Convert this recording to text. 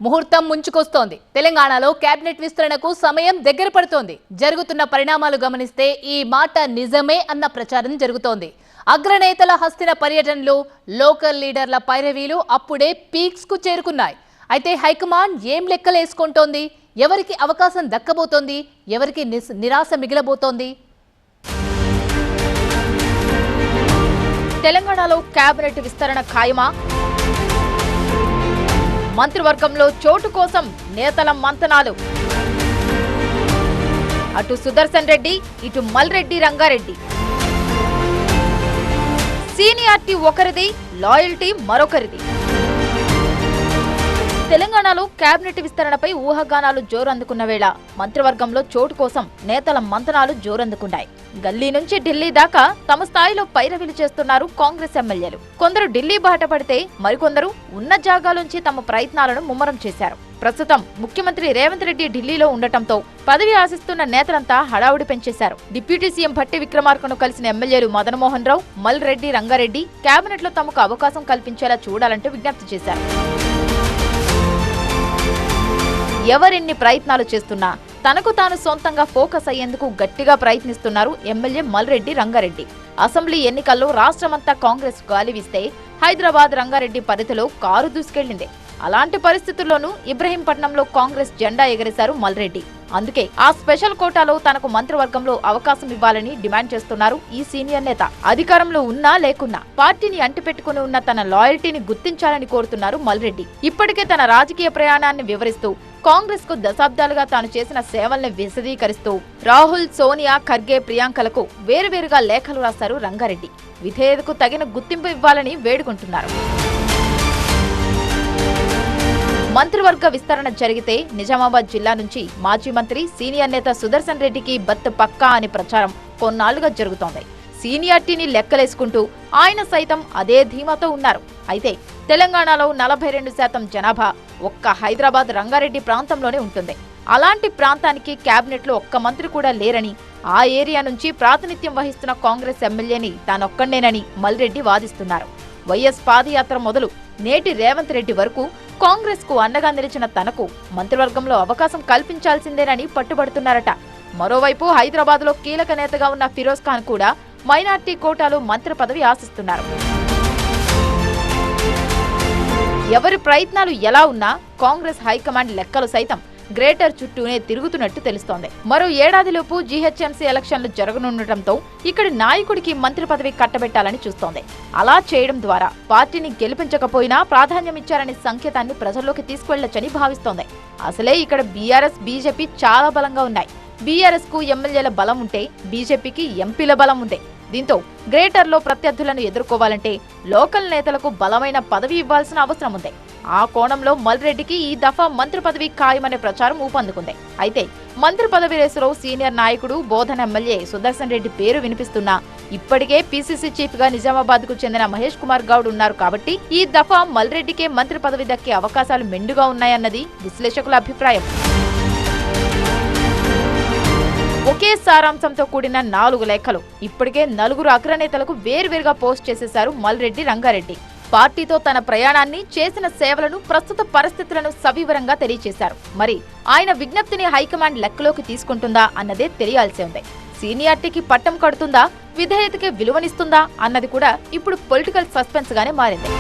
ముహూర్తం ముంచుకొస్తోంది. తెలంగాణలో కేబినెట్ విస్తరణకు సమయం దగ్గర పడుతోంది. జరుగుతున్న పరిణామాలు గమనిస్తే ఈ మాట నిజమే అన్న ప్రచారం జరుగుతోంది. అగ్రనేతల హస్తిన పర్యటనలు, లోకల్ లీడర్ల పైరవీలు అప్పుడే పీక్స్ కు చేరుకున్నాయి. అయితే హైకమాండ్ ఏం లెక్కలేసుకుంటోంది? ఎవరికి అవకాశం దక్కబోతోంది? ఎవరికి నిరాశ మిగిలబోతోంది? తెలంగాణలో కేబినెట్ విస్తరణ ఖాయమా? మంత్రివర్గంలో చోటు కోసం నేతల మంతనాలు. అటు సుదర్శన్ రెడ్డి, ఇటు మల్రెడ్డి రంగారెడ్డి. సీనియారిటీ ఒకరిది, లాయల్టీ మరొకరిది. తెలంగాణలో కేబినెట్ విస్తరణపై ఊహాగానాలు జోరందుకున్న వేళ మంత్రివర్గంలో చోటు కోసం నేతల మంతనాలు జోరందుకున్నాయి. గల్లీ నుంచి ఢిల్లీ దాకా తమ స్థాయిలో పైరవీలు చేస్తున్నారు కాంగ్రెస్ ఎమ్మెల్యేలు. కొందరు ఢిల్లీ బాట పడితే మరికొందరు ఉన్న జాగాలోంచి తమ ప్రయత్నాలను ముమ్మరం చేశారు. ప్రస్తుతం ముఖ్యమంత్రి రేవంత్ రెడ్డి ఢిల్లీలో ఉండటంతో పదవి ఆశిస్తున్న నేతలంతా హడావుడి పెంచేశారు. డిప్యూటీ సీఎం భట్టి విక్రమార్కను కలిసిన ఎమ్మెల్యేలు మదన్మోహన్ రావు, మల్రెడ్డి రంగారెడ్డి కేబినెట్ లో తమకు అవకాశం కల్పించేలా చూడాలంటూ విజ్ఞప్తి చేశారు. ఎవరెన్ని ప్రయత్నాలు చేస్తున్నా తనకు తాను సొంతంగా ఫోకస్ అయ్యేందుకు గట్టిగా ప్రయత్నిస్తున్నారు ఎమ్మెల్యే మల్రెడ్డి రంగారెడ్డి. అసెంబ్లీ ఎన్నికల్లో రాష్ట్రమంతా కాంగ్రెస్ గాలివిస్తే హైదరాబాద్ రంగారెడ్డి పరిధిలో కారు దూసుకెళ్లింది. అలాంటి పరిస్థితుల్లోనూ ఇబ్రహీంపట్నంలో కాంగ్రెస్ జెండా ఎగరేశారు మల్రెడ్డి. అందుకే ఆ స్పెషల్ కోటాలో తనకు మంత్రివర్గంలో అవకాశం ఇవ్వాలని డిమాండ్ చేస్తున్నారు ఈ సీనియర్ నేత. అధికారంలో ఉన్నా లేకున్నా పార్టీని అంటిపెట్టుకుని ఉన్న తన లాయల్టీని గుర్తించాలని కోరుతున్నారు మల్రెడ్డి. ఇప్పటికే తన రాజకీయ ప్రయాణాన్ని వివరిస్తూ కాంగ్రెస్ కు దశాబ్దాలుగా తాను చేసిన సేవల్ని విశదీకరిస్తూ రాహుల్, సోనియా, ఖర్గే, ప్రియాంకలకు వేరువేరుగా లేఖలు రాశారు రంగారెడ్డి. విధేయతకు తగిన గుర్తింపు ఇవ్వాలని వేడుకుంటున్నారు. మంత్రివర్గ విస్తరణ జరిగితే నిజామాబాద్ జిల్లా నుంచి మాజీ మంత్రి, సీనియర్ నేత సుదర్శన్ రెడ్డికి బత్ పక్కా అని ప్రచారం కొన్నాళ్లుగా జరుగుతోంది. సీనియారిటీని లెక్కలేసుకుంటూ ఆయన సైతం అదే ధీమాతో ఉన్నారు. అయితే తెలంగాణలో 42% జనాభా ఒక్క హైదరాబాద్ రంగారెడ్డి ప్రాంతంలోనే ఉంటుంది. అలాంటి ప్రాంతానికి కేబినెట్ లో ఒక్క మంత్రి కూడా లేరని, ఆ ఏరియా నుంచి ప్రాతినిధ్యం వహిస్తున్న కాంగ్రెస్ ఎమ్మెల్యేని తానొక్కడేనని మల్రెడ్డి వాదిస్తున్నారు. వైఎస్ పాదయాత్ర మొదలు నేటి రేవంత్ రెడ్డి వరకు కాంగ్రెస్ కు అండగా నిలిచిన తనకు మంత్రివర్గంలో అవకాశం కల్పించాల్సిందేనని పట్టుబడుతున్నారట. మరోవైపు హైదరాబాద్ లో కీలక నేతగా ఉన్న ఫిరోజ్ ఖాన్ కూడా మైనార్టీ కోటాలో మంత్రి పదవి ఆశిస్తున్నారు. ఎవరి ప్రయత్నాలు ఎలా ఉన్నా కాంగ్రెస్ హైకమాండ్ లెక్కలు సైతం గ్రేటర్ చుట్టూనే తిరుగుతున్నట్టు తెలుస్తోంది. మరో ఏడాదిలోపు జీహెచ్ఎంసీ ఎలక్షన్లు జరగనుండటంతో ఇక్కడి నాయకుడికి మంత్రి పదవి కట్టబెట్టాలని చూస్తోంది. అలా చేయడం ద్వారా పార్టీని గెలిపించకపోయినా ప్రాధాన్యమిచ్చారనే సంకేతాన్ని ప్రజల్లోకి తీసుకువెళ్లొచ్చని భావిస్తోంది. అసలే ఇక్కడ బీఆర్ఎస్, బీజేపీ చాలా బలంగా ఉన్నాయి. బీఆర్ఎస్ కు ఎమ్మెల్యేల బలం ఉంటే బీజేపీకి ఎంపీల బలం ఉంది. దీంతో గ్రేటర్ లో ప్రత్యర్థులను ఎదుర్కోవాలంటే లోకల్ నేతలకు బలమైన పదవి ఇవ్వాల్సిన అవసరం ఉంది. ఆ కోణంలో మల్రెడ్డికి ఈ దఫా మంత్రి పదవి ఖాయమనే ప్రచారం ఊపందుకుంది. అయితే మంత్రి పదవి రేసులో సీనియర్ నాయకుడు, బోధన ఎమ్మెల్యే సుదర్శన్ రెడ్డి పేరు వినిపిస్తున్నా ఇప్పటికే పీసీసీ చీఫ్ గా నిజామాబాద్ కు చెందిన మహేష్ కుమార్ గౌడ్ ఉన్నారు కాబట్టి ఈ దఫా మల్రెడ్డికే మంత్రి పదవి దక్కే అవకాశాలు మెండుగా ఉన్నాయన్నది విశ్లేషకుల అభిప్రాయం. ఒకే సారాంశంతో కూడిన 4 లేఖలు ఇప్పటికే 4 అగ్రనేతలకు వేర్వేరుగా పోస్ట్ చేసేశారు మల్రెడ్డి రంగారెడ్డి. పార్టీతో తన ప్రయాణాన్ని, చేసిన సేవలను, ప్రస్తుత పరిస్థితులను సవివరంగా తెలియజేశారు. మరి ఆయన విజ్ఞప్తిని హైకమాండ్ లెక్కలోకి తీసుకుంటుందా అన్నదే తెలియాల్సి ఉంది. సీనియారిటీకి పట్టం కడుతుందా, విధేయతకి విలువనిస్తుందా అన్నది కూడా ఇప్పుడు పొలిటికల్ సస్పెన్స్ గానే మారింది.